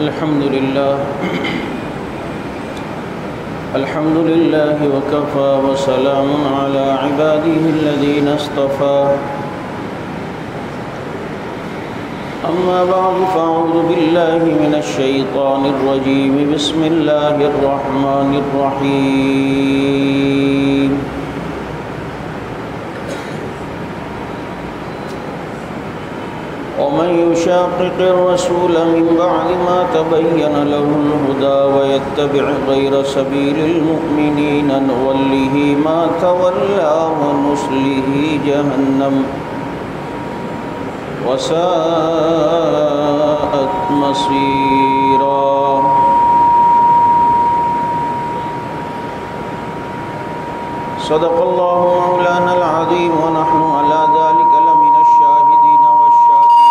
الحمد لله وكفى وسلام على عباده الذين اصطفى أما بعد فأعوذ بالله من الشيطان الرجيم بسم الله الرحمن الرحيم ومن يشاقق الرسول من بعد ما تبين له الهدى ويتبع غير سبيل المؤمنين نوله ما تولى ونصله جهنم وساءت مصيرا صدق الله مولانا العظيم ونحن على ذلك لمن الشاهدين والشاكرين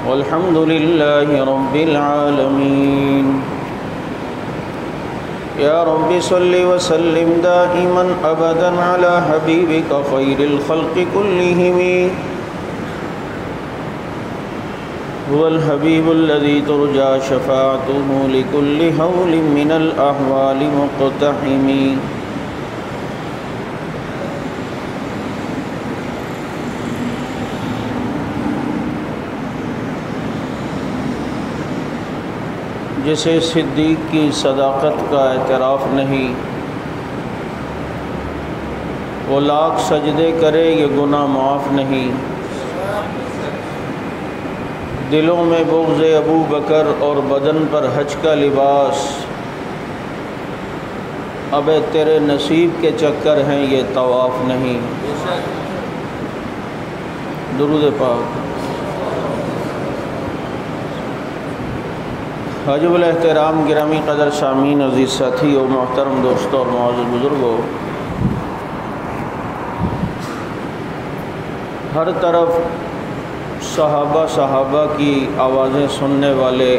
والحمد لله رب العالمين يا رب صل وسلم دائما أبدا على حبيبك خير الخلق كلهم هو الحبيب الذي ترجى شفاعته لكل هول من الأحوال مقتحم جسے صدیق کی صداقت کا اعتراف نہیں، وہ لاکھ سجدے کرے یہ گناہ معاف نہیں۔ دلوں میں بغض ابو بکر اور بدن پر حج کا لباس، اب تیرے نصیب کے چکر ہیں یہ طواف نہیں۔ درود پاک۔ واجب الاحترام گرامی قدر سامعین، عزیز ساتھی اور محترم دوستوں اور معزز بزرگوں، ہر طرف صحابہ کی آوازیں سننے والے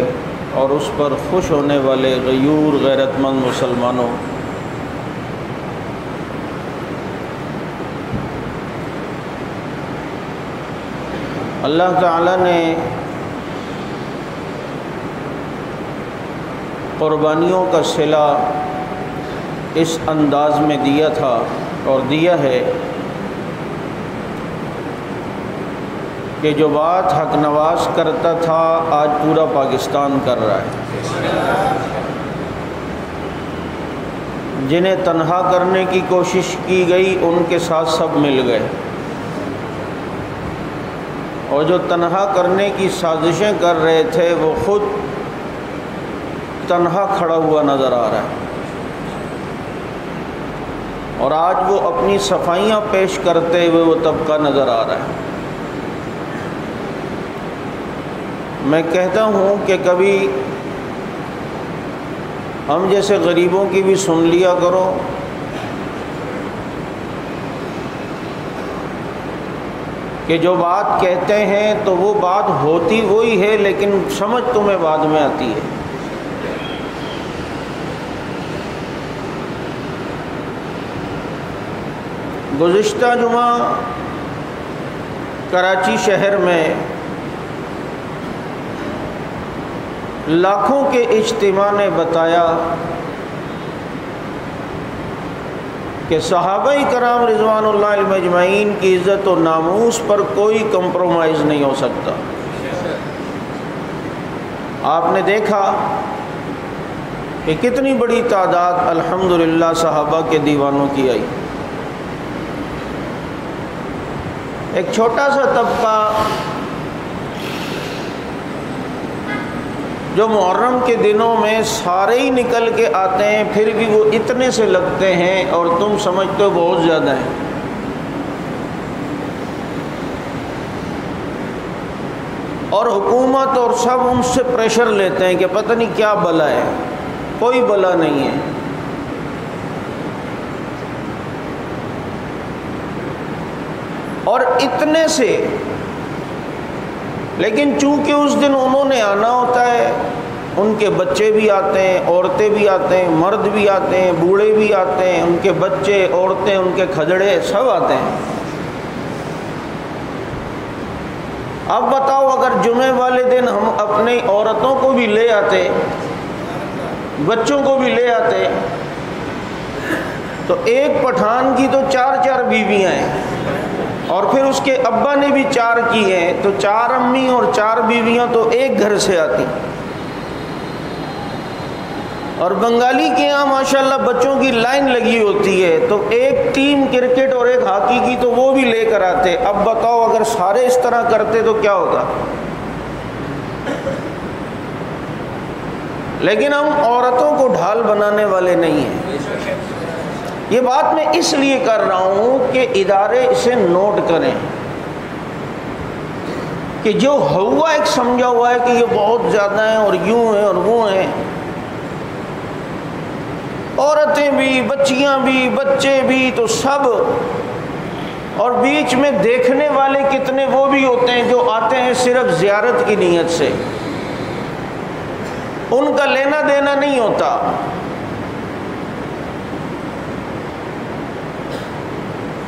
اور اس پر خوش ہونے والے غیور غیرت مند مسلمانوں، اللہ تعالیٰ نے قربانیوں کا صلہ اس انداز میں دیا تھا اور دیا ہے کہ جو بات حق نواز کرتا تھا آج پورا پاکستان کر رہا ہے۔ جنہیں تنہا کرنے کی کوشش کی گئی ان کے ساتھ سب مل گئے، اور جو تنہا کرنے کی سازشیں کر رہے تھے وہ خود تنہا کھڑا ہوا نظر آ رہا ہے، اور آج وہ اپنی صفائیاں پیش کرتے ہوئے وہ طبقہ نظر آ رہا ہے۔ میں کہتا ہوں کہ کبھی ہم جیسے غریبوں کی بھی سن لیا کرو، کہ جو بات کہتے ہیں تو وہ بات ہوتی وہی ہے لیکن سمجھ تمہیں بعد میں آتی ہے۔ گزشتہ جمعہ کراچی شہر میں لاکھوں کے اجتماع نے بتایا کہ صحابہ کرام رضوان اللہ علیہم اجمعین کی عزت و ناموس پر کوئی کمپرومائز نہیں ہو سکتا۔ آپ نے دیکھا کہ کتنی بڑی تعداد الحمدللہ صحابہ کے دیوانوں کی آئی۔ ایک چھوٹا سا طبقہ جو محرم کے دنوں میں سارے ہی نکل کے آتے ہیں، پھر بھی وہ اتنے سے لگتے ہیں اور تم سمجھتے ہو بہت زیادہ ہیں۔ اور حکومت اور سب ان سے پریشر لیتے ہیں کہ پتہ نہیں کیا بلا ہے، کوئی بلا نہیں ہے۔ اور اتنے سے، لیکن چونکہ اس دن انہوں نے آنا ہوتا ہے، ان کے بچے بھی آتے ہیں، عورتیں بھی آتے ہیں، مرد بھی آتے ہیں، بوڑھے بھی آتے ہیں، ان کے بچے، عورتیں، ان کے کھجڑے سب آتے ہیں۔ اب بتاؤ اگر جمعے والے دن ہم اپنی عورتوں کو بھی لے آتے، بچوں کو بھی لے آتے، تو ایک پٹھان کی تو 4 بیویاں ہیں، اور پھر اس کے ابا نے بھی 4 کی ہیں، تو 4 امی اور 4 بیویاں تو ایک گھر سے آتی۔ اور بنگالی کے یہاں ماشاءاللہ بچوں کی لائن لگی ہوتی ہے، تو ایک ٹیم کرکٹ اور ایک ہاکی کی تو وہ بھی لے کر آتے۔ اب بتاؤ اگر سارے اس طرح کرتے تو کیا ہوگا؟ لیکن ہم عورتوں کو ڈھال بنانے والے نہیں ہیں۔ یہ بات میں اس لیے کر رہا ہوں کہ ادارے اسے نوٹ کریں کہ جو ہوا ایک سمجھا ہوا ہے کہ یہ بہت زیادہ ہیں اور یوں ہیں اور وہ ہیں، عورتیں بھی، بچیاں بھی، بچے بھی، تو سب، اور بیچ میں دیکھنے والے کتنے وہ بھی ہوتے ہیں جو آتے ہیں صرف زیارت کی نیت سے، ان کا لینا دینا نہیں ہوتا۔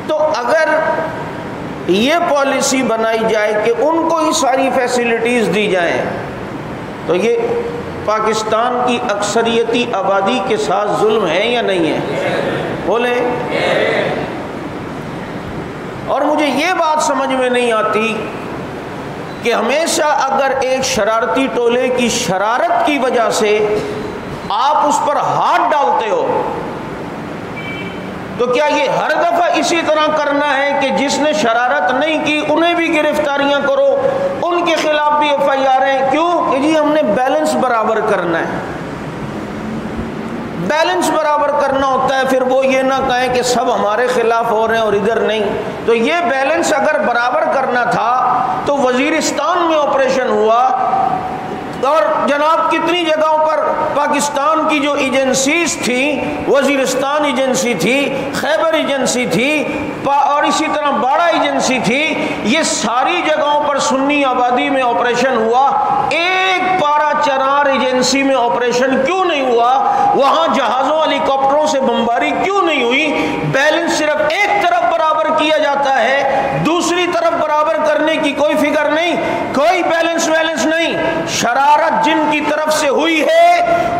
تو اگر یہ پالیسی بنائی جائے کہ ان کو ہی ساری فیسلٹیز دی جائیں تو یہ پاکستان کی اکثریتی آبادی کے ساتھ ظلم ہے یا نہیں ہے؟ بولیں۔ اور مجھے یہ بات سمجھ میں نہیں آتی کہ ہمیشہ اگر ایک شرارتی ٹولے کی شرارت کی وجہ سے آپ اس پر ہاتھ ڈالتے ہو تو کیا یہ ہر دفعہ اسی طرح کرنا ہے کہ جس نے شرارت نہیں کی انہیں بھی گرفتاریاں کرو، ان کے خلاف بھی ایف آئی آر ہیں؟ کیوں کہ جی ہم نے بیلنس برابر کرنا ہے۔ بیلنس برابر کرنا ہوتا ہے، پھر وہ یہ نہ کہیں کہ سب ہمارے خلاف ہو رہے ہیں اور ادھر نہیں۔ تو یہ بیلنس اگر برابر کرنا تھا تو وزیرستان میں آپریشن ہوا، اور جناب کتنی جگہوں پر پاکستان کی جو ایجنسیز تھیں، وزیرستان ایجنسی تھی، خیبر ایجنسی تھی، اور اسی طرح باڑہ ایجنسی تھی، یہ ساری جگہوں پر سنی آبادی میں آپریشن ہوا۔ ایک پارا چرار ایجنسی میں آپریشن کیوں نہیں ہوا؟ وہاں جہازوں ہیلی کاپٹروں سے بمباری کیوں نہیں ہوئی؟ بیلنس صرف ایک طرف برابر کیا جاتا ہے، دوسری طرف برابر کرنے کی کوئی فکر نہیں، کوئی بیلنس نہیں۔ شرارت جن کی طرف سے ہوئی ہے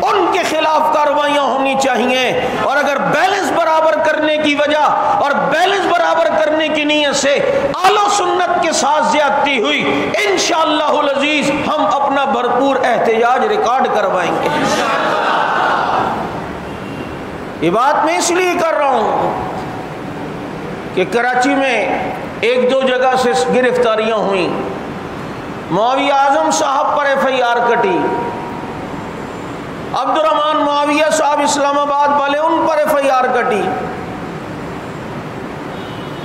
ان کے خلاف کارروائیاں ہونی چاہیے، اور اگر بیلنس برابر کرنے کی وجہ اور بیلنس برابر کرنے کی نیت سے اہل سنت کے ساتھ زیادتی ہوئی، انشاءاللہ العزیز ہم اپنا بھرپور احتجاج ریکارڈ کروائیں گے۔ یہ بات میں اس لیے کر رہا ہوں کہ کراچی میں 1-2 جگہ سے گرفتاریاں ہوئیں، معاویہ اعظم صاحب پر ایف آئی آر کٹی، عبد الرحمن معاویہ صاحب اسلام آباد والے ان پر ایف آئی آر کٹی۔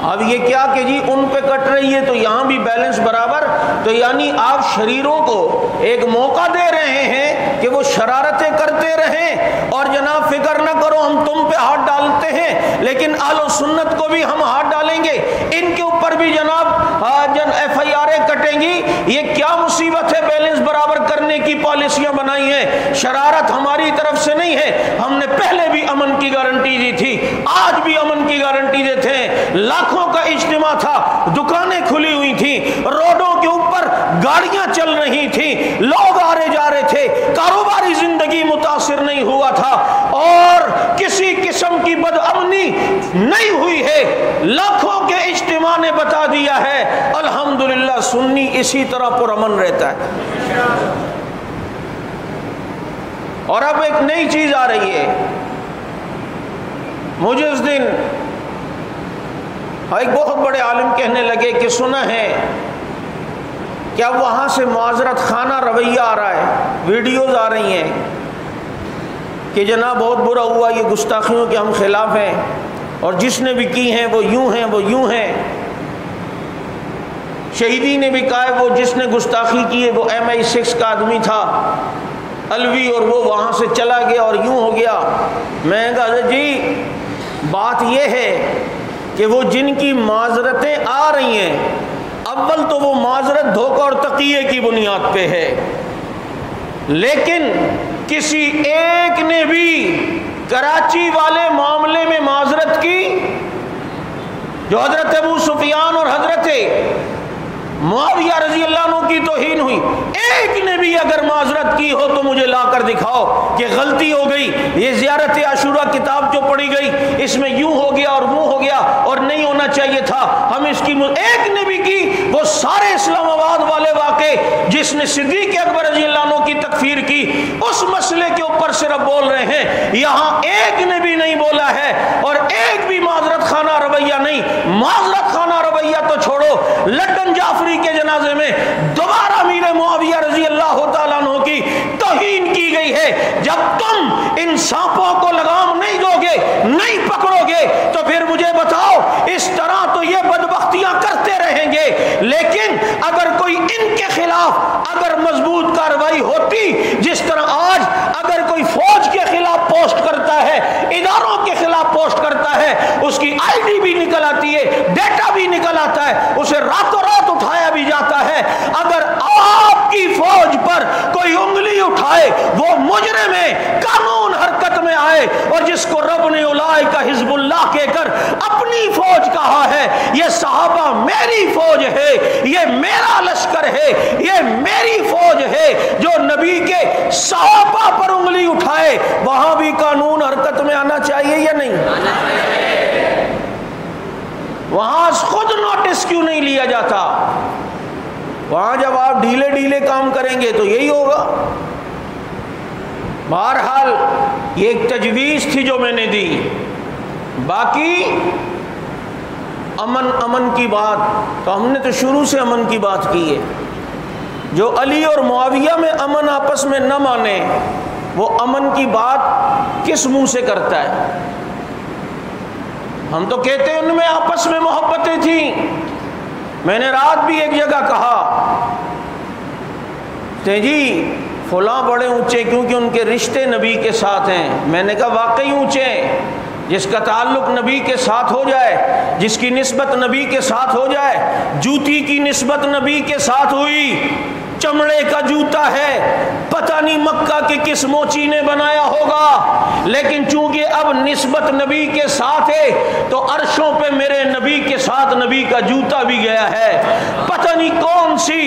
اب یہ کیا کہ جی ان پہ کٹ رہی ہے تو یہاں بھی بیلنس برابر، تو یعنی آپ شریروں کو ایک موقع دے رہے ہیں کہ وہ شرارتیں کرتے رہیں، اور جناب فکر نہ کرو ہم تم پہ ہاتھ ڈالتے ہیں لیکن اہل و سنت کو بھی ہم ہاتھ ڈالیں گے، ان کے اوپر بھی جناب ایف آئی آریں کٹیں گی۔ یہ کیا مصیبت ہے؟ بیلنس برابر کرنے کی پالیسیاں بنائی ہیں، شرارت ہماری طرف سے نہیں ہے۔ ہم نے پہلے بھی امن کی گارنٹی دی تھی، آج بھی امن کی گارنٹی دیتے ہیں۔ لاکھوں کا اجتماع تھا، دکانیں کھلی ہوئی تھیں، روڈوں کے اوپر گاڑیاں چل رہی تھیں، لوگ آ رہے جا رہے تھے، کاروباری زندگی متاثر نہیں ہوا تھا، اور کسی قسم کی بدامنی نہیں ہوئی ہے۔ لاکھوں کے اجتماع نے بتا دیا ہے الحمدللہ سنی اسی طرح پرامن رہتا ہے۔ اور اب ایک نئی چیز آ رہی ہے، مجھے اس دن ایک بہت بڑے عالم کہنے لگے کہ سنا ہے کہ اب وہاں سے معذرت خانہ رویہ آ رہا ہے، ویڈیوز آ رہی ہیں کہ جناب بہت برا ہوا، یہ گستاخیوں کے ہم خلاف ہیں، اور جس نے بھی کی ہیں وہ یوں ہیں وہ یوں ہیں۔ شہیدی نے بھی کہا ہے وہ جس نے گستاخی کی ہے وہ MI6 کا آدمی تھا، الوی، اور وہ وہاں سے چلا گیا اور یوں ہو گیا۔ میں نے کہا جی بات یہ ہے کہ وہ جن کی معذرتیں آ رہی ہیں، اول تو وہ معذرت دھوکہ اور تقیے کی بنیاد پہ ہے، لیکن کسی ایک نے بھی کراچی والے معاملے میں معذرت کی؟ جو حضرت ابو سفیان اور حضرت معاویہ رضی اللہ عنہ کی توہین ہوئی، ایک نے بھی اگر معذرت کی ہو تو مجھے لا کر دکھاؤ کہ غلطی ہو گئی، یہ زیارت عاشورہ کتاب جو پڑھی گئی اس میں یوں ہو گیا اور وہ ہو گیا اور نہیں ہونا چاہیے تھا، ہم اس کی ایک نے بھی کی۔ وہ سارے اسلام آباد والے واقع جس نے صدیق اکبر رضی اللہ عنہ کی تکفیر کی اس مسئلے کے اوپر صرف بول رہے ہیں، یہاں ایک نے بھی نہیں بولا ہے اور ایک بھی معذرت خانہ رویہ نہیں۔ معذرت خانہ رویہ تو چھوڑو، لڈن جعفری کے جنازے میں دوبارہ امیر معاویہ رضی اللہ تعالیٰ عنہ کی توہین کی گئی ہے۔ جب تم ان سانپوں کو لگام نہیں دو گے، نہیں پکڑو گے تو پھر مجھے بتاؤ، اس طرح تو یہ بدبختیاں کرتے رہیں گے، لیکن اگر کوئی ان کے خلاف اگر مضبوط کارروائی ہوتی، جس طرح آج اگر کوئی فوج کے خلاف پوسٹ کرتا ہے، اداروں کے خلاف پوسٹ کرتا ہے، اس کی آئی ڈی بھی نکل آتی ہے، ڈیٹا بھی نکل آتا ہے، اسے راتوں رات اٹھایا بھی جاتا ہے۔ اگر آپ کی فوج پر کوئی انگلی اٹھائے، وہ مجرم ہے، قانون حرکت میں آئے، اور جس کو رب نے اولئک حزب اللہ کہہ کر اپنی فوج کہا ہے، یہ صحابہ میری فوج ہے، یہ میرا لشکر ہے، یہ میری فوج ہے، جو نبی کے صحابہ پر انگلی اٹھائے، وہاں بھی قانون حرکت میں آنا چاہیے یا نہیں؟ وہاں خود نوٹس کیوں نہیں لیا جاتا؟ وہاں جب آپ ڈھیلے ڈھیلے کام کریں گے تو یہی ہوگا۔ بہرحال یہ ایک تجویز تھی جو میں نے دی، باقی امن کی بات تو ہم نے تو شروع سے امن کی بات کی ہے۔ جو علی اور معاویہ میں امن آپس میں نہ مانے، وہ امن کی بات کس منہ سے کرتا ہے؟ ہم تو کہتے ہیں ان میں آپس میں محبتیں تھیں۔ میں نے رات بھی ایک جگہ کہا کہ جی فلاں بڑے اونچے کیونکہ ان کے رشتے نبی کے ساتھ ہیں۔ میں نے کہا واقعی اونچے ہیں، جس کا تعلق نبی کے ساتھ ہو جائے، جس کی نسبت نبی کے ساتھ ہو جائے۔ جوتی کی نسبت نبی کے ساتھ ہوئی، چمڑے کا جوتا ہے، پتہ نہیں مکہ کے کس موچی نے بنایا ہوگا، لیکن چونکہ اب نسبت نبی کے ساتھ ہے تو عرشوں پہ میرے نبی کے ساتھ نبی کا جوتا بھی گیا ہے۔ پتہ نہیں کون سی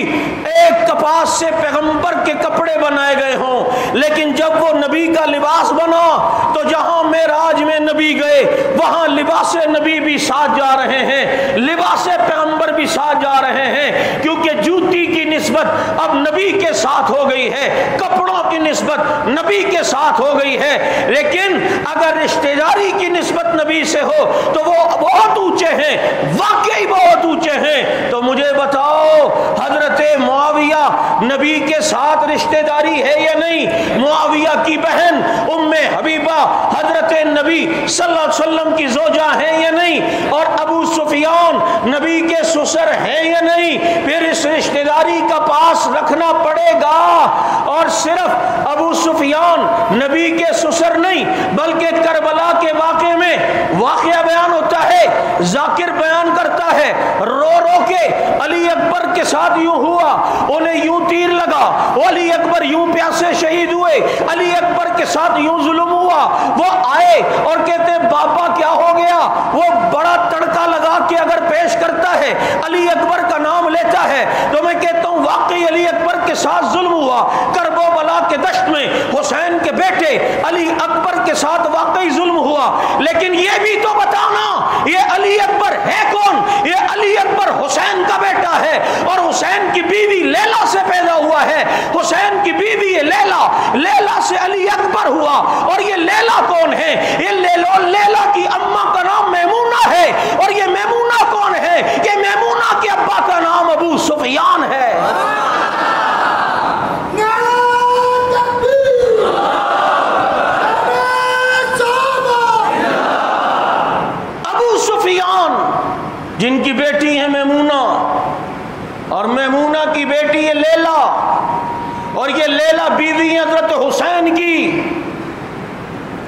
ایک کپاس سے پیغمبر کے کپڑے بنائے گئے ہوں، لیکن جب وہ نبی کا لباس بنا تو جہاں معراج میں نبی گئے وہاں لباس نبی بھی ساتھ جا رہے ہیں، لباس پیغمبر بھی ساتھ جا رہے ہیں، کیونکہ جوتی کی نسبت اب نبی کے ساتھ ہو گئی ہے، کپڑوں کی نسبت نبی کے ساتھ ہو گئی ہے۔ لیکن اگر رشتہ داری کی نسبت نبی سے ہو تو وہ بہت اونچے ہیں، واقعی بہت اونچے ہیں۔ تو مجھے بتاؤ حضرت معاویہ نبی کے ساتھ رشتہ داری ہے یا نہیں؟ معاویہ کی بہن ام حبیبہ حضرت نبی صلی اللہ علیہ وسلم کی زوجہ ہیں یا نہیں؟ اور ابو سفیان نبی کے سسر ہیں یا نہیں؟ پھر اس رشتہ داری کا پاس رکھنا پڑے گا۔ اور صرف ابو سفیان نبی کے سسر نہیں بلکہ کربلا کے واقعے میں واقعہ بیان ہوتا ہے، ذاکر بیان کرتا ہے، رو رو کے علی اکبر کے ساتھ یوں ہوا، انہیں یوں تیر لگا، علی اکبر یوں پیاسے شہید ہوئے، علی اکبر کے ساتھ یوں ظلم ہوا۔ وہ آئے اور کہتے بابا کیا ہو گیا؟ وہ بڑا تڑکا لگا کے اگر پیش کرتا ہے، علی اکبر کا نام لیتا ہے، تو میں کہتا ہوں واقعی علی اکبر کے ساتھ ظلم ہوا۔ کرب و بلا کے دشت میں حسین کے بیٹے علی اکبر کے ساتھ واقعی ظلم ہوا، لیکن یہ بھی تو بتانا یہ علی اکبر ہے کون؟ یہ علی اکبر حسین کا بیٹا ہے، اور حسین کی بیوی لیلا سے پیدا ہوا ہے۔ حسین کی بیوی لیلا، لیلا سے علی اکبر ہوا، اور یہ لیلا کون ہے؟ یہ لیلا کی اماں کا نام میمونہ ہے، اور یہ میمونہ کون ہے؟ یہ میمونہ کے ابا کا نام ابو سفیان ہے۔ ابو سفیان جن کی بیٹی ہے میمونہ، اور میمونہ کی بیٹی ہے لیلا، اور یہ لیلا بیوی حضرت حسین کی۔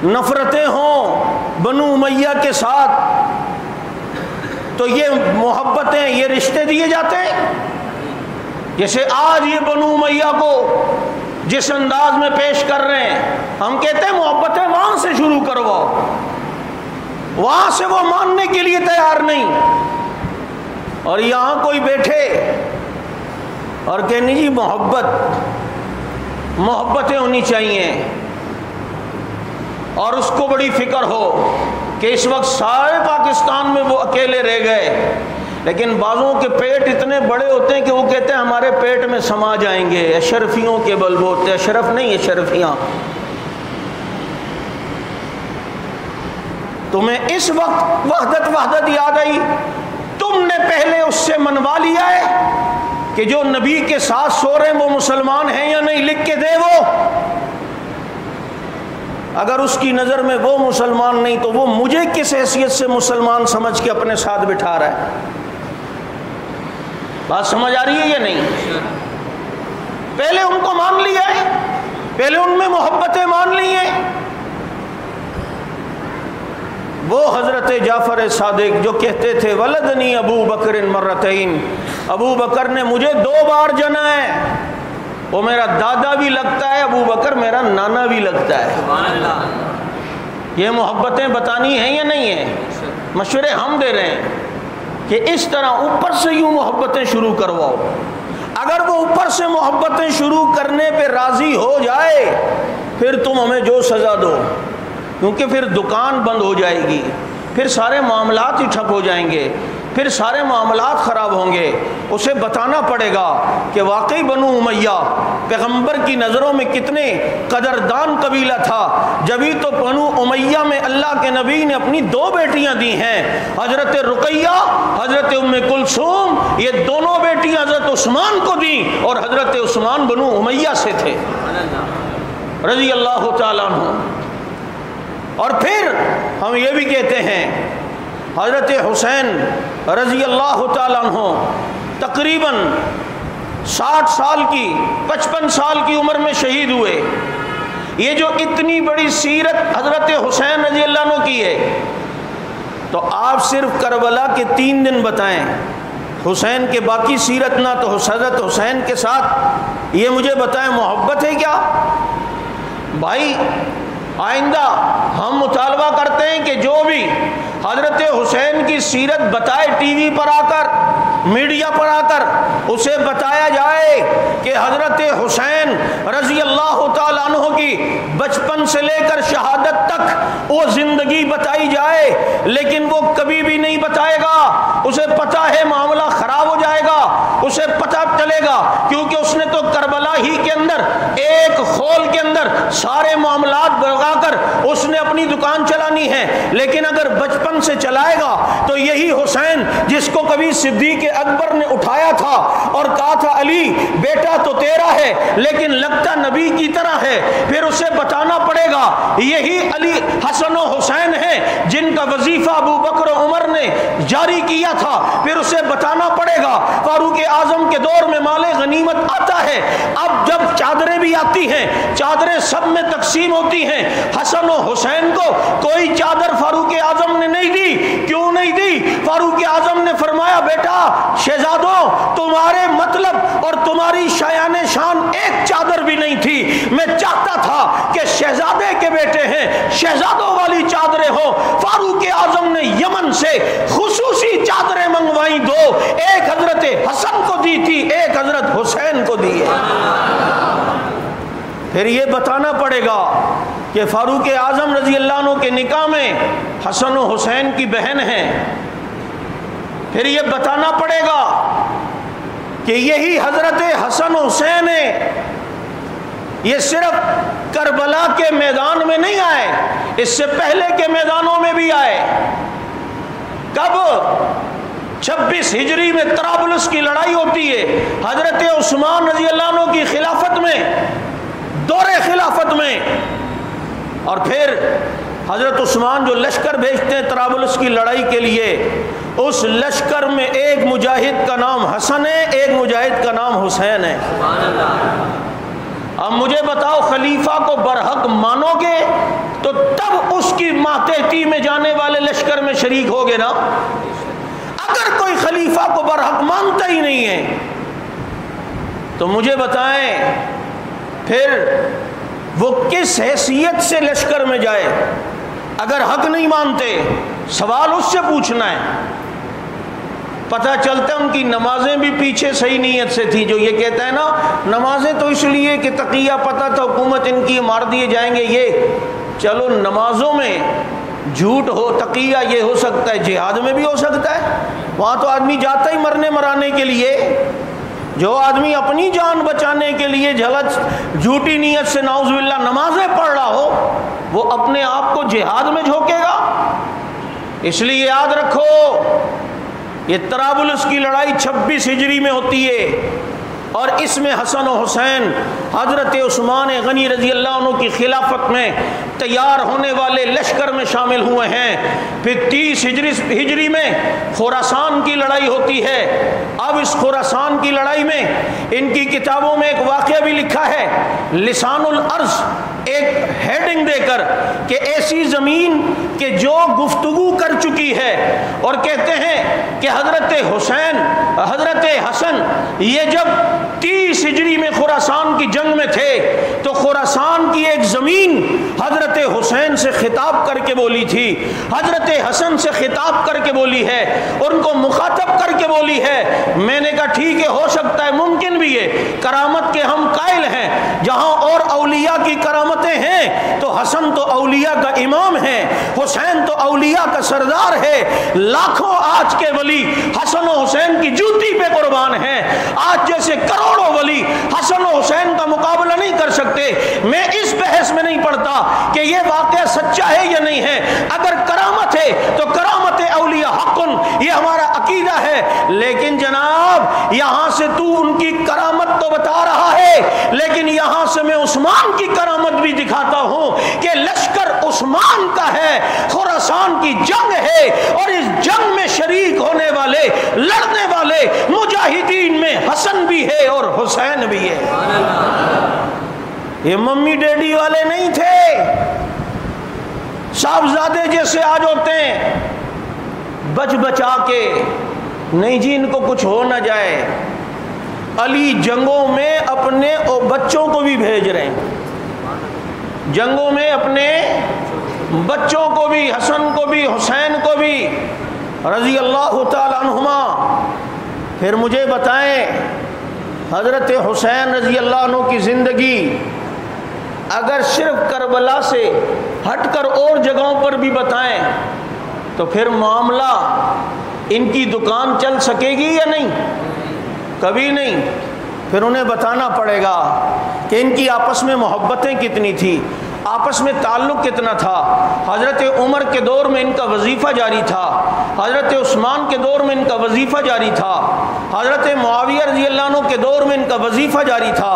نفرتیں ہوں بنو امیہ کے ساتھ تو یہ محبتیں، یہ رشتے دیے جاتے ہیں۔ جیسے آج یہ بنو امیہ کو جس انداز میں پیش کر رہے ہیں، ہم کہتے ہیں محبتیں وہاں سے شروع کرواؤ، وہاں سے وہ ماننے کے لیے تیار نہیں، اور یہاں کوئی بیٹھے اور کہنی جی محبتیں ہونی چاہیے، اور اس کو بڑی فکر ہو کہ اس وقت سارے پاکستان میں وہ اکیلے رہ گئے، لیکن بعضوں کے پیٹ اتنے بڑے ہوتے ہیں کہ وہ کہتے ہیں ہمارے پیٹ میں سما جائیں گے، اشرفیوں کے بلبوتے، اشرف نہیں اشرفیاں۔ تمہیں اس وقت وحدت یاد آئی، تم نے پہلے اس سے منوا لیا ہے کہ جو نبی کے ساتھ سو رہے ہیں وہ مسلمان ہیں یا نہیں، لکھ کے دے وہ۔ اگر اس کی نظر میں وہ مسلمان نہیں تو وہ مجھے کس حیثیت سے مسلمان سمجھ کے اپنے ساتھ بٹھا رہا ہے؟ بات سمجھ آ رہی ہے یا نہیں؟ پہلے ان کو مان لیا ہے، پہلے ان میں محبتیں مان لی ہیں۔ وہ حضرت جعفر صادق جو کہتے تھے ولدنی ابو بکر مرتین، ابو بکر نے مجھے 2 بار جنا ہے، وہ میرا دادا بھی لگتا ہے، ابو بکر میرا نانا بھی لگتا ہے۔ یہ محبتیں بتانی ہیں یا نہیں ہیں؟ مشورے ہم دے رہے ہیں کہ اس طرح اوپر سے یوں محبتیں شروع کرواؤ۔ اگر وہ اوپر سے محبتیں شروع کرنے پہ راضی ہو جائے پھر تم ہمیں جو سزا دو، کیونکہ پھر دکان بند ہو جائے گی، پھر سارے معاملات ہی ٹھپ ہو جائیں گے، پھر سارے معاملات خراب ہوں گے۔ اسے بتانا پڑے گا کہ واقعی بنو امیہ پیغمبر کی نظروں میں کتنے قدردان قبیلہ تھا، جبھی تو بنو امیہ میں اللہ کے نبی نے اپنی 2 بیٹیاں دی ہیں، حضرت رقیہ، حضرت ام کلثوم، یہ دونوں بیٹیاں حضرت عثمان کو دیں، اور حضرت عثمان بنو امیہ سے تھے رضی اللہ تعالیٰ عنہ۔ اور پھر ہم یہ بھی کہتے ہیں حضرت حسین رضی اللہ تعالیٰ عنہ تقریباً 60 سال کی 55 سال کی عمر میں شہید ہوئے۔ یہ جو اتنی بڑی سیرت حضرت حسین رضی اللہ عنہ کی ہے، تو آپ صرف کربلا کے 3 دن بتائیں، حسین کے باقی سیرت نہ تو حضرت حسین کے ساتھ یہ مجھے بتائیں محبت ہے کیا؟ بھائی آئندہ ہم مطالبہ کرتے ہیں کہ جو بھی حضرت حسین کی سیرت بتائے ٹی وی پر آ کر، میڈیا پر آ کر، اسے بتایا جائے کہ حضرت حسین رضی اللہ تعالیٰ عنہ کی بچپن سے لے کر شہادت تک وہ زندگی بتائی جائے، لیکن وہ کبھی بھی نہیں بتائے گا، اسے پتہ ہے معاملہ خراب ہو جائے گا، اسے پتہ چلے گا، کیونکہ اس نے تو کربلا ہی کے اندر ایک خول کے اندر سارے معاملات بڑھا کر اس نے اپنی دکان چلانی ہے۔ لیکن اگر بچپن سے چلائے گا تو یہی حسین جس کو کبھی صدیق اکبر نے اٹھایا تھا اور کہا تھا علی بیٹا تو تیرا ہے لیکن لگتا نبی کی طرح ہے، پھر اسے بتانا پڑے گا یہی علی حسن و حسین ہیں جن کا وظیفہ ابو بکر و عمر نے جاری کیا تھا، پھر اسے بتانا پڑے گا فاروق اعظم کے دور میں مال غنیمت آتا ہے، اب جب چادریں بھی آتی ہیں، چادریں سب میں تقسیم ہوتی ہیں، حسن و حسین کو کوئی چادر فاروق اعظم نے نہیں دی۔ کیوں نہیں دی؟ فاروق اعظم نے فرمایا بیٹا شہزادوں تمہارے مطلب اور تمہاری شایان شان ایک چادر بھی نہیں تھی، میں چاہتا تھا کہ شہزادے کے بیٹے ہیں شہزادوں والی چادریں ہوں، فاروق اعظم نے یمن سے خصوصی چادریں منگوائیں، 2 ایک حضرت حسن کو دی تھی، ایک حضرت حسین کو دی ہے۔ پھر یہ بتانا پڑے گا کہ فاروق اعظم رضی اللہ عنہ کے نکاح میں حسن و حسین کی بہن ہیں، پھر یہ بتانا پڑے گا کہ یہی حضرت حسن و حسین ہیں، یہ صرف کربلا کے میدان میں نہیں آئے، اس سے پہلے کے میدانوں میں بھی آئے۔ کب؟ 26 ہجری میں طرابلس کی لڑائی ہوتی ہے، حضرت عثمان رضی اللہ عنہ کی خلافت میں، دور خلافت میں، اور پھر حضرت عثمان جو لشکر بھیجتے ہیں طرابلس کی لڑائی کے لیے، اس لشکر میں ایک مجاہد کا نام حسن ہے، ایک مجاہد کا نام حسین ہے۔ اب مجھے بتاؤ خلیفہ کو برحق مانو گے تو تب اس کی ماتحتی میں جانے والے لشکر میں شریک ہوگے نا، اگر کوئی خلیفہ کو برحق مانتا ہی نہیں ہے تو مجھے بتائیں پھر وہ کس حیثیت سے لشکر میں جائے؟ اگر حق نہیں مانتے سوال اس سے پوچھنا ہے۔ پتہ چلتا ہے ان کی نمازیں بھی پیچھے صحیح نیت سے تھی. جو یہ کہتا ہے نا نمازیں تو اس لیے کہ تقیہ پتہ تھا حکومت ان کی مار دیے جائیں گے, یہ چلو نمازوں میں جھوٹ ہو تقیہ یہ ہو سکتا ہے, جہاد میں بھی ہو سکتا ہے. وہاں تو آدمی جاتا ہی مرنے مرانے کے لیے. جو آدمی اپنی جان بچانے کے لیے جھوٹی نیت سے نعوذ باللہ نمازیں پڑھ رہا ہو, وہ اپنے آپ کو جہاد میں جھونکے گا. اس لیے یاد رکھو یہ طرابلس کی لڑائی 26 ہجری میں ہوتی ہے, اور اس میں حسن و حسین حضرت عثمان غنی رضی اللہ عنہ کی خلافت میں تیار ہونے والے لشکر میں شامل ہوئے ہیں. پھر 30 ہجری میں خراسان کی لڑائی ہوتی ہے. اب اس خراسان کی لڑائی میں ان کی کتابوں میں ایک واقعہ بھی لکھا ہے, لسان الارض ایک ہیڈنگ دے کر کہ ایسی زمین کہ جو گفتگو کر چکی ہے, اور کہتے ہیں کہ حضرت حسن یہ جب 30 ہجری میں خراسان کی جنگ میں تھے تو خراسان کی ایک زمین حضرت حسین سے خطاب کر کے بولی تھی, حضرت حسن سے خطاب کر کے بولی ہے, ان کو مخاطب کر کے بولی ہے. میں نے کہا ٹھیک ہے, ہو سکتا ہے, ممکن بھی ہے, کرامت کے ہم قائل ہیں. جہاں اور اولیاء کی کرامتیں ہیں تو حسن تو اولیاء کا امام ہے, حسین تو اولیاء کا سردار ہے. لاکھوں آج کے ولی حسن و حسین کی جوتی پہ قربان ہیں. آج جیسے کروڑوں ولی حسن و حسین کا مقابلہ نہیں کر سکتے. میں اس بحث میں نہیں پڑتا کہ یہ واقعہ سچا ہے یا نہیں ہے. اگر کرامت ہے تو کرامت اولیاء حقن, یہ ہمارا عقیدہ ہے. لیکن جناب یہاں سے تو ان کی کرامت تو بتا رہا ہے, لیکن یہاں سے میں عثمان کی کرامت بھی دکھاتا ہوں کہ لشکر عثمان کا ہے, خراسان کی جنگ ہے, اور اس جنگ میں شریک ہونے والے لڑنے والے مجاہدین میں حسن بھی ہے اور حسین بھی ہے. یہ ممی ڈیڈی والے نہیں تھے, صاحبزادے جیسے آج ہوتے ہیں بچ بچا کے, نہیں جی ان کو کچھ ہو نہ جائے. علی جنگوں میں اپنے بچوں کو بھی بھیج رہے ہیں, جنگوں میں اپنے بچوں کو بھی, حسن کو بھی حسین کو بھی رضی اللہ تعالی عنہما. پھر مجھے بتائیں حضرت حسین رضی اللہ عنہ کی زندگی اگر صرف کربلا سے ہٹ کر اور جگہوں پر بھی بتائیں تو پھر معاملہ ان کی دکان چل سکے گی یا نہیں؟ کبھی نہیں. پھر انہیں بتانا پڑے گا کہ ان کی آپس میں محبتیں کتنی تھی, آپس میں تعلق کتنا تھا. حضرت عمر کے دور میں ان کا وظیفہ جاری تھا, حضرت عثمان کے دور میں ان کا وظیفہ جاری تھا, حضرت معاویہ رضی اللہ عنہ کے دور میں ان کا وظیفہ جاری تھا.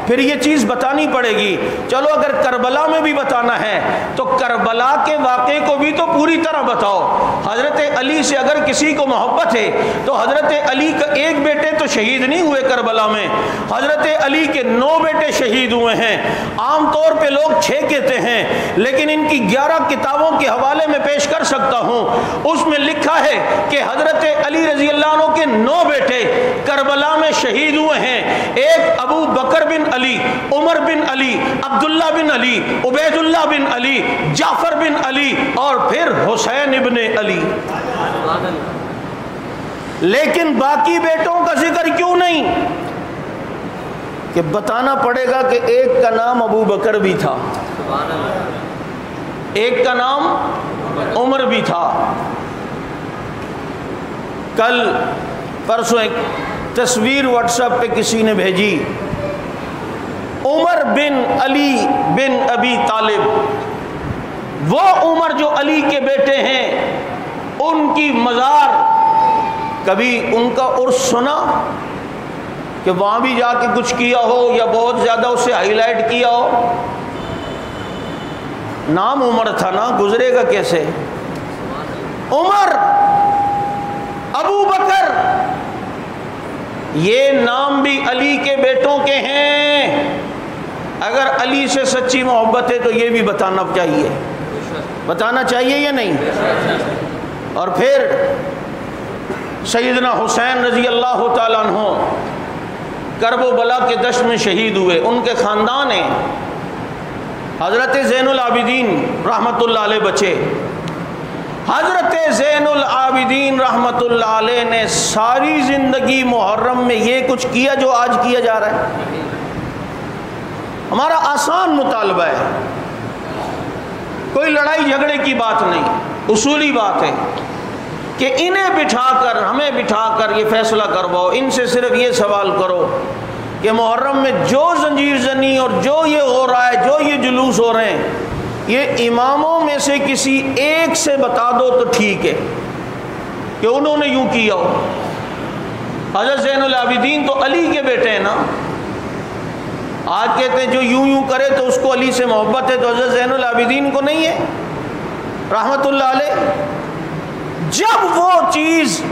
پھر یہ چیز بتانی پڑے گی. چلو اگر کربلا میں بھی بتانا ہے تو کربلا کے واقعے کو بھی تو پوری طرح بتاؤ. حضرت علی سے اگر کسی کو محبت ہے تو حضرت علی کا ایک بیٹے تو شہید نہیں ہوئے کربلا میں, حضرت علی کے 9 بیٹے شہید ہوئے ہیں. عام طور پہ لوگ 6 کہتے ہیں, لیکن ان کی 11 کتابوں کے حوالے میں پیش کر سکتا ہوں. اس میں لکھا ہے کہ حضرت علی رضی اللہ عنہ کے 9 بیٹے کربلا میں شہید ہوئے ہیں. ایک ابو بکر بن علی, عمر بن علی, عبداللہ بن علی, عبید اللہ بن علی, جعفر بن علی, اور پھر حسین ابن علی. لیکن باقی بیٹوں کا ذکر کیوں نہیں؟ کہ بتانا پڑے گا کہ ایک کا نام ابو بکر بھی تھا, ایک کا نام عمر بھی تھا. کل پرسوں ایک تصویر واٹس ایپ پہ کسی نے بھیجی, عمر بن علی بن ابی طالب, وہ عمر جو علی کے بیٹے ہیں, ان کی مزار, کبھی ان کا عرس سنا کہ وہاں بھی جا کے کچھ کیا ہو یا بہت زیادہ اسے ہائی لائٹ کیا ہو؟ نام عمر تھا نا, گزرے گا کیسے؟ عمر, ابو بکر, یہ نام بھی علی کے بیٹوں کے ہیں. اگر علی سے سچی محبت ہے تو یہ بھی بتانا چاہیے, بتانا چاہیے یا نہیں؟ اور پھر سیدنا حسین رضی اللہ تعالیٰ عنہ کرب و بلا کے دشت میں شہید ہوئے. ان کے خاندان ہیں, حضرت زین العابدین رحمت اللہ علیہ بچے, حضرت زین العابدین رحمۃ اللہ علیہ نے ساری زندگی محرم میں یہ کچھ کیا جو آج کیا جا رہا ہے؟ ہمارا آسان مطالبہ ہے، کوئی لڑائی جھگڑے کی بات نہیں، اصولی بات ہے کہ انہیں بٹھا کر، ہمیں بٹھا کر یہ فیصلہ کرواؤ، ان سے صرف یہ سوال کرو کہ محرم میں جو زنجیر زنی اور جو یہ ہو رہا ہے، جو یہ جلوس ہو رہے ہیں، یہ اماموں میں سے کسی ایک سے بتا دو تو ٹھیک ہے کہ انہوں نے یوں کیا ہو۔ حضرت زین العابدین تو علی کے بیٹے ہیں نا، آج کہتے ہیں جو یوں یوں کرے تو اس کو علی سے محبت ہے، تو حضرت زین العابدین کو نہیں ہے رحمت اللہ علیہ؟ جب وہ چیز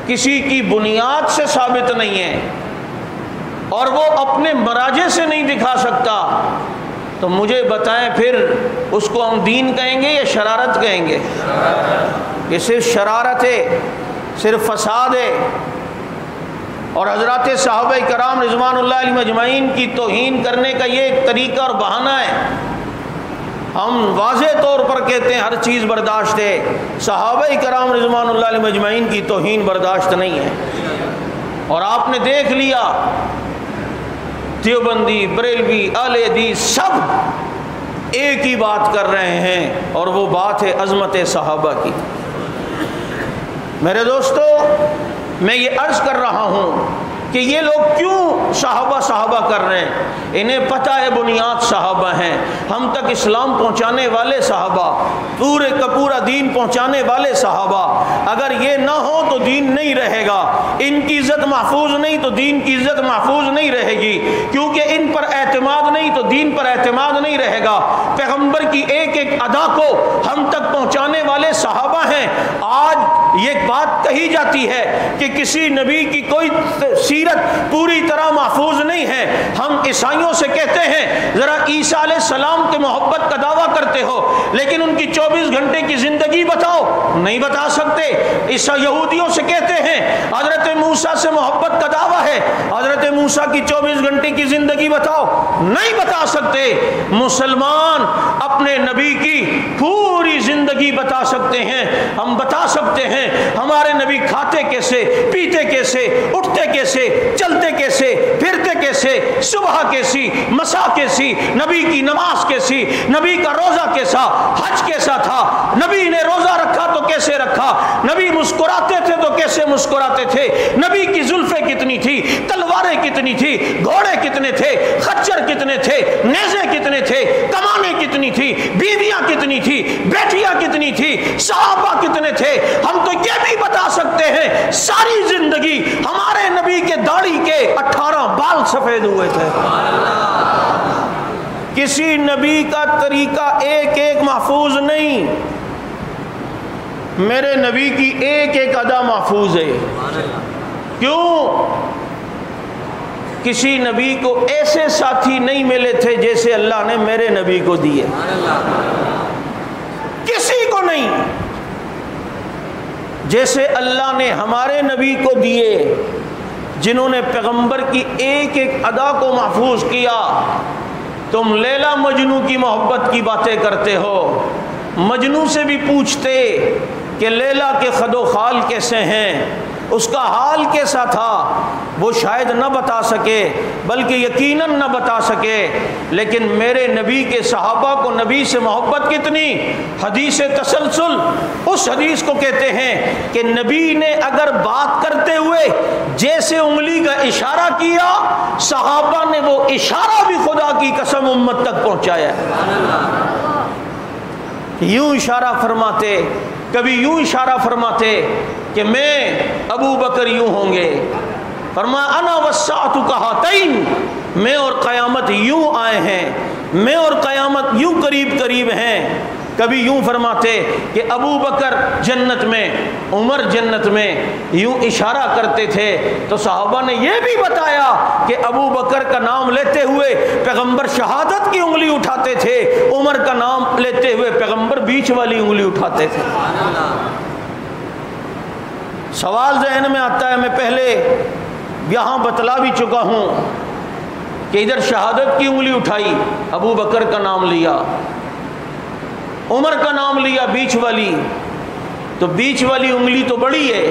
کسی کی بنیاد سے ثابت نہیں ہے اور وہ اپنے مراجع سے نہیں دکھا سکتا تو مجھے بتائیں پھر اس کو ہم دین کہیں گے یا شرارت کہیں گے؟ یہ صرف شرارت ہے، صرف فساد ہے، اور حضرات صحابہ کرام رضوان اللہ علیہم اجمعین کی توہین کرنے کا یہ ایک طریقہ اور بہانہ ہے۔ ہم واضح طور پر کہتے ہیں ہر چیز برداشت ہے، صحابہ کرام رضوان اللہ علیہم اجمعین کی توہین برداشت نہیں ہے۔ اور آپ نے دیکھ لیا دیوبندی، بریلوی، اہل حدیث سب ایک ہی بات کر رہے ہیں، اور وہ بات ہے عظمت صحابہ کی۔ میرے دوستو، میں یہ عرض کر رہا ہوں کہ یہ لوگ کیوں صحابہ کر رہے ہیں؟ انہیں پتہ ہے بنیاد صحابہ ہیں، ہم تک اسلام پہنچانے والے صحابہ، پورے کا پورا دین پہنچانے والے صحابہ، اگر یہ نہ ہو تو دین نہیں رہے گا، ان کی عزت محفوظ نہیں تو دین کی عزت محفوظ نہیں رہے گی، کیونکہ ان پر اعتماد نہیں تو دین پر اعتماد نہیں رہے گا۔ پیغمبر کی ایک ایک ادا کو ہم تک پہنچانے والے صحابہ ہیں۔ آج یہ بات کہی جاتی ہے کہ کسی نبی کی کوئی سیرت پوری طرح محفوظ نہیں ہے، ہم عیسائیوں سے کہتے ہیں ذرا عیسیٰ علیہ السلام کے محبت کا دعویٰ کرتے ہو لیکن ان کی 24 گھنٹے کی زندگی بتاؤ، نہیں بتا سکتے۔ یہودیوں سے کہتے ہیں حضرت موسیٰ سے محبت کا دعویٰ ہے، حضرت موسیٰ کی 24 گھنٹے کی زندگی بتاؤ، نہیں بتا سکتے۔ مسلمان اپنے نبی کی پوری زندگی بتا سکتے ہیں، ہم بتا سکتے ہیں ہمارے نبی کھاتے کیسے، پیتے کیسے، اٹھتے کیسے، چلتے کیسے، پھرتے کیسے، صبح کیسی، مساء کیسی، نبی کی نماز کیسی، نبی کا روزہ کیسا، حج کیسا تھا، نبی نے روزہ رکھا تو کیسے رکھا، نبی مسکراتے تھے تو کیسے مسکراتے تھے، نبی کی زلفیں کتنی تھی، تلواریں کتنی تھی، گھوڑے کتنے تھے، خچر کتنے تھے، نیزے کتنے تھے، کمانیں کتنی تھی، بیویاں کتنی تھی، بیٹیاں کتنی تھی، صحابہ کتنے تھے۔ ہم تو یہ بھی بتا سکتے ہیں ساری زندگی ہمارے نبی کے داڑھی کے 18 بال سفید ہوئے تھے۔ کسی نبی کا طریقہ ایک ایک محفوظ نہیں، میرے نبی کی ایک ایک ادا محفوظ ہے۔ کیوں؟ کسی نبی کو ایسے ساتھی نہیں ملے تھے جیسے اللہ نے میرے نبی کو دیے، کسی کو نہیں، جیسے اللہ نے ہمارے نبی کو دیے، جنہوں نے پیغمبر کی ایک ایک ادا کو محفوظ کیا۔ تم لیلا مجنو کی محبت کی باتیں کرتے ہو، مجنو سے بھی پوچھتے کہ لیلا کے خد و خال کیسے ہیں، اس کا حال کیسا تھا، وہ شاید نہ بتا سکے، بلکہ یقیناً نہ بتا سکے، لیکن میرے نبی کے صحابہ کو نبی سے محبت کتنی۔ حدیث تسلسل اس حدیث کو کہتے ہیں کہ نبی نے اگر بات کرتے ہوئے جیسے انگلی کا اشارہ کیا، صحابہ نے وہ اشارہ بھی خدا کی قسم امت تک پہنچایا۔ یوں اشارہ فرماتے، کبھی یوں اشارہ فرماتے کہ میں ابو بکر یوں ہوں گے، فرمایا انا والساعۃ کہاتین، میں اور قیامت یوں آئے ہیں، میں اور قیامت یوں قریب قریب ہیں۔ کبھی یوں فرماتے کہ ابو بکر جنت میں، عمر جنت میں، یوں اشارہ کرتے تھے۔ تو صحابہ نے یہ بھی بتایا کہ ابو بکر کا نام لیتے ہوئے پیغمبر شہادت کی انگلی اٹھاتے تھے، عمر کا نام لیتے ہوئے پیغمبر بیچ والی انگلی اٹھاتے تھے۔ سوال ذہن میں آتا ہے، میں پہلے یہاں بتلا بھی چکا ہوں کہ ادھر شہادت کی انگلی اٹھائی، ابو بکر کا نام لیا، عمر کا نام لیا بیچ والی، تو بیچ والی انگلی تو بڑی ہے،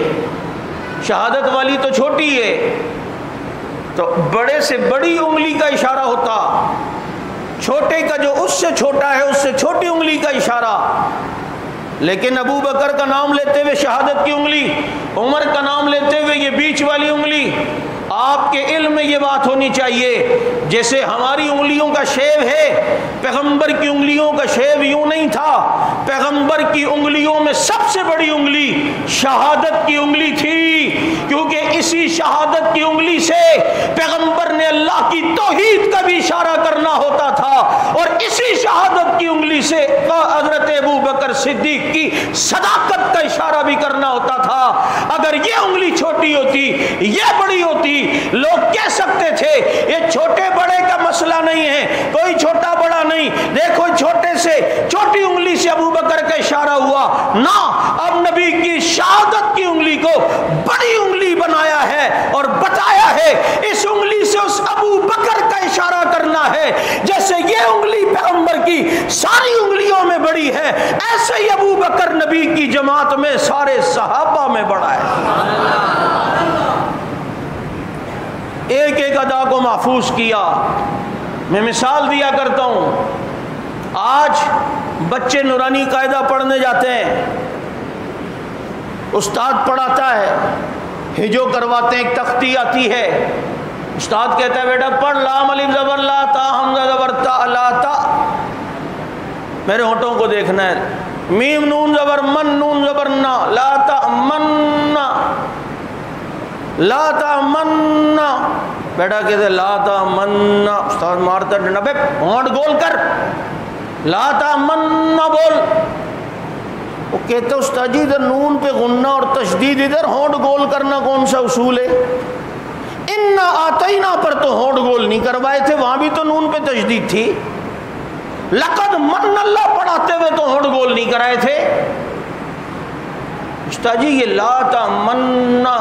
شہادت والی تو چھوٹی ہے، تو بڑے سے بڑی انگلی کا اشارہ ہوتا، چھوٹے کا جو اس سے چھوٹا ہے اس سے چھوٹی انگلی کا اشارہ۔ لیکن ابو بکر کا نام لیتے ہوئے شہادت کی انگلی، عمر کا نام لیتے ہوئے یہ بیچ والی انگلی۔ آپ کے علم میں یہ بات ہونی چاہیے، جیسے ہماری انگلیوں کا شیب ہے، پیغمبر کی انگلیوں کا شیب یوں نہیں تھا۔ پیغمبر کی انگلیوں میں سب سے بڑی انگلی شہادت کی انگلی تھی، کیونکہ اسی شہادت کی انگلی سے پیغمبر نے اللہ کی توحید کا بھی اشارہ کرنا ہوتا تھا، اور اسی شہادت کی انگلی سے حضرت ابو بکر صدیق کی صداقت کا اشارہ بھی کرنا ہوتا تھا۔ اگر یہ انگلی چھوٹی ہوتی، یہ بڑی ہوتی، لوگ کہہ سکتے تھے یہ چھوٹے بڑے کا مسئلہ نہیں ہے، کوئی چھوٹا بڑا نہیں، دیکھو چھوٹے سے چھوٹی انگلی سے ابو بکر کا اشارہ ہوا۔ نہ، اب نبی کی شہادت کی انگلی کو بڑی انگلی بنایا ہے اور بتایا ہے اس انگلی سے اس ابو بکر کا اشارہ کرنا ہے۔ جیسے یہ انگلی پیغمبر کی ساری انگلیوں میں بڑی ہے، ایسے ہی ابو بکر نبی کی جماعت میں سارے صحابہ میں بڑا ہے۔ ایک ایک ادا کو محفوظ کیا۔ میں مثال دیا کرتا ہوں، آج بچے نورانی قاعدہ پڑھنے جاتے ہیں، استاد پڑھاتا ہے، ہجو کرواتے ہیں، ایک تختی آتی ہے، استاد کہتا ہے بیٹا پڑھ لام الف زبر لا تا حمزہ زبر تا لا تا، میرے ہونٹوں کو دیکھنا ہے، میم نون زبر من نون زبر نا لا تا مننا لا تمنا، بیٹا کہتے ہیں لا تمنا، استاد مارتا ڈنڈا، بے ہونٹ گول کر، لا تمنا بول۔ وہ کہتے ہیں استاد جی ادھر نون پہ غنہ اور تشدید، ادھر ہونٹ گول کرنا کون سا اصول ہے؟ انا آتینا پر تو ہونٹ گول نہیں کروائے تھے، وہاں بھی تو نون پہ تشدید تھی۔ لقد من اللہ پڑھاتے ہوئے تو ہونٹ گول نہیں کرائے تھے۔ استاد جی یہ لا تمنا،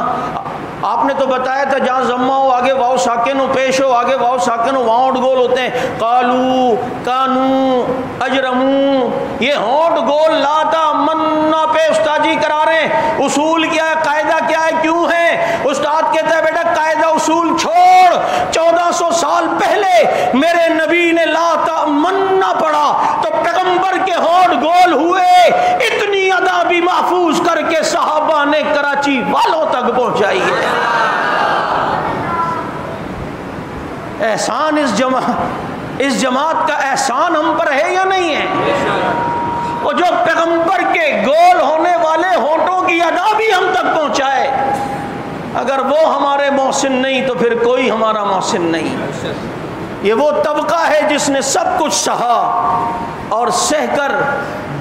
آپ نے تو بتایا تھا جہاں ضمہ ہو آگے واو ساکن ہو، پیش ہو آگے واو ساکن ہو، وہاں ہونٹ گول ہوتے ہیں۔ قالو کانو اجرمو، یہ ہونٹ گول لا تمنا پہ استاد جی کرا رہے ہیں۔ اصول کیا ہے، قاعدہ کیا ہے، کیوں ہے؟ استاد کہتا ہے بیٹا قاعدہ اصول چھوڑ، 1400 سال پہلے میرے نبی نے لا تمنا پڑھا تو پیغمبر کے ہونٹ گول ہوئے، اتنی ادا بھی محفوظ کر کے صحابہ نے کراچی والوں تک پہنچائی ہے۔ احسان اس جماعت کا احسان ہم پر ہے یا نہیں ہے؟ وہ جو پیغمبر کے گول ہونے والے ہونٹوں کی ادا بھی ہم تک پہنچائے، اگر وہ ہمارے محسن نہیں تو پھر کوئی ہمارا محسن نہیں۔ یہ وہ طبقہ ہے جس نے سب کچھ سہا اور سہ کر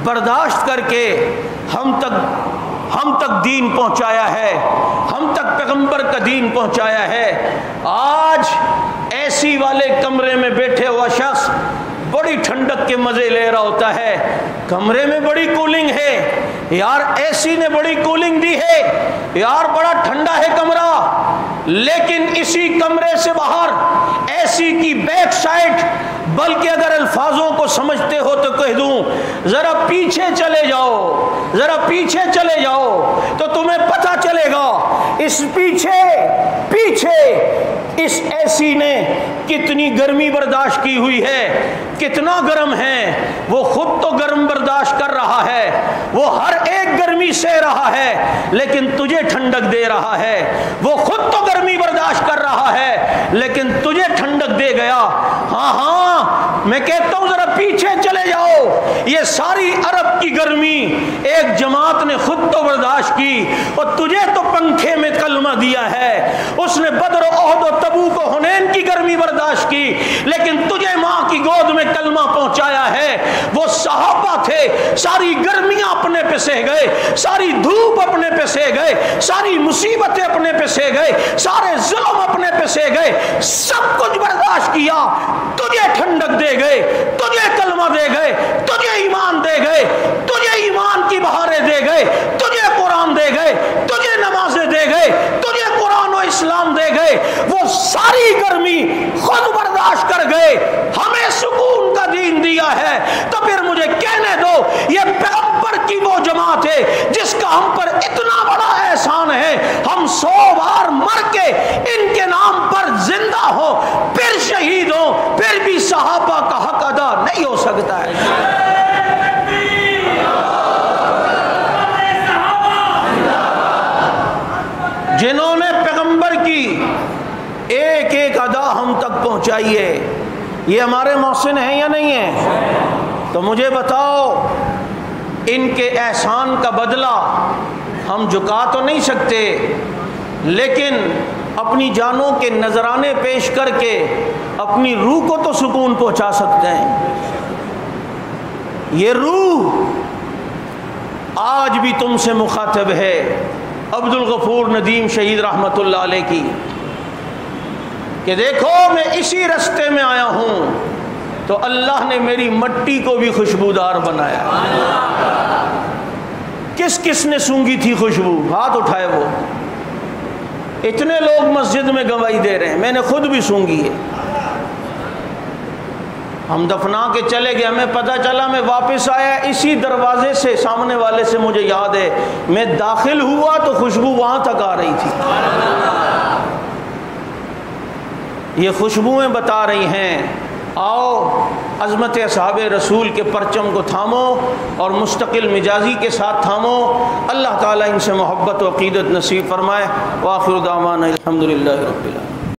برداشت کر کے ہم تک دین پہنچایا ہے، ہم تک پیغمبر کا دین پہنچایا ہے۔ آج اے سی والے کمرے میں بیٹھے ہوا شخص بڑی ٹھنڈک کے مزے لے رہا ہوتا ہے، کمرے میں بڑی کولنگ ہے، یار اے سی نے بڑی کولنگ دی ہے، یار بڑا ٹھنڈا ہے کمرہ، لیکن اسی کمرے سے باہر اے سی کی بیک سائڈ، بلکہ اگر الفاظوں کو سمجھتے ہو تو کہہ دوں ذرا پیچھے چلے جاؤ، ذرا پیچھے چلے جاؤ تو تمہیں پتہ چلے گا اس پیچھے اس اے سی نے کتنی گرمی برداشت کی ہوئی ہے، کتنا گرم ہے، وہ خود تو گرم برداشت کر رہا ہے، وہ ہر ایک گرمی سہ رہا ہے لیکن تجھے ٹھنڈک دے رہا ہے، وہ خود تو گرمی برداشت کر رہا ہے لیکن تجھے ٹھنڈک دے گیا۔ ہاں میں کہتا ہوں ذرا پیچھے چلے جاؤ، یہ ساری عرب کی گرمی ایک جماعت نے خود تو برداشت کی، اور تجھے تو پنکھے میں کلمہ دیا ہے، اس نے بدر و احد و تبوک و حنین کی گرمی برداشت کی لیکن تجھے ماں کی گود میں کلمہ پہنچایا ہے۔ وہ صحابہ تھے، ساری گرمیاں اپنے پہ سہ گئے، ساری دھوپ اپنے پہ سہ گئے، ساری مصیبتیں اپنے پہ سہ گئے، سارے ظلم اپنے پہ سہ گئے، سب کچھ برداشت کیا، تجھے ٹھنڈک دے گئے، تجھے کلمہ دے گئے، تجھے ایمان دے گئے، تجھے ایمان کی بہاریں دے گئے، تجھے قرآن دے گئے، تجھے نمازیں دے گئے، تجھے قرآن و اسلام دے گئے، وہ ساری گرمی خود برداشت کر گئے، ہمیں سکون کا دین دیا ہے، تو پھر مجھے کہنے دو پھر شہید ہوں، پھر بھی صحابہ کا حق ادا نہیں ہو سکتا ہے۔ جنہوں نے پیغمبر کی ایک ایک ادا ہم تک پہنچائی ہے، یہ ہمارے محسن ہیں یا نہیں ہیں؟ تو مجھے بتاؤ، ان کے احسان کا بدلہ ہم چکا تو نہیں سکتے، لیکن اپنی جانوں کے نذرانے پیش کر کے اپنی روح کو تو سکون پہنچا سکتے ہیں۔ یہ روح آج بھی تم سے مخاطب ہے، عبد الغفور ندیم شہید رحمۃ اللہ علیہ کی، کہ دیکھو میں اسی رستے میں آیا ہوں تو اللہ نے میری مٹی کو بھی خوشبودار بنایا۔ کس کس نے سونگھی تھی خوشبو؟ ہاتھ اٹھائے وہ۔ اتنے لوگ مسجد میں گواہی دے رہے ہیں، میں نے خود بھی سونگھی ہے۔ ہم دفنا کے چلے گئے، ہمیں پتہ چلا، میں واپس آیا اسی دروازے سے، سامنے والے سے مجھے یاد ہے میں داخل ہوا تو خوشبو وہاں تک آ رہی تھی۔ یہ خوشبوئیں بتا رہی ہیں آؤ عظمت اصحاب رسول کے پرچم کو تھامو اور مستقل مزاجی کے ساتھ تھامو۔ اللہ تعالیٰ ان سے محبت و عقیدت نصیب فرمائے۔ وآخر دعوانا الحمدللہ رب العالمین۔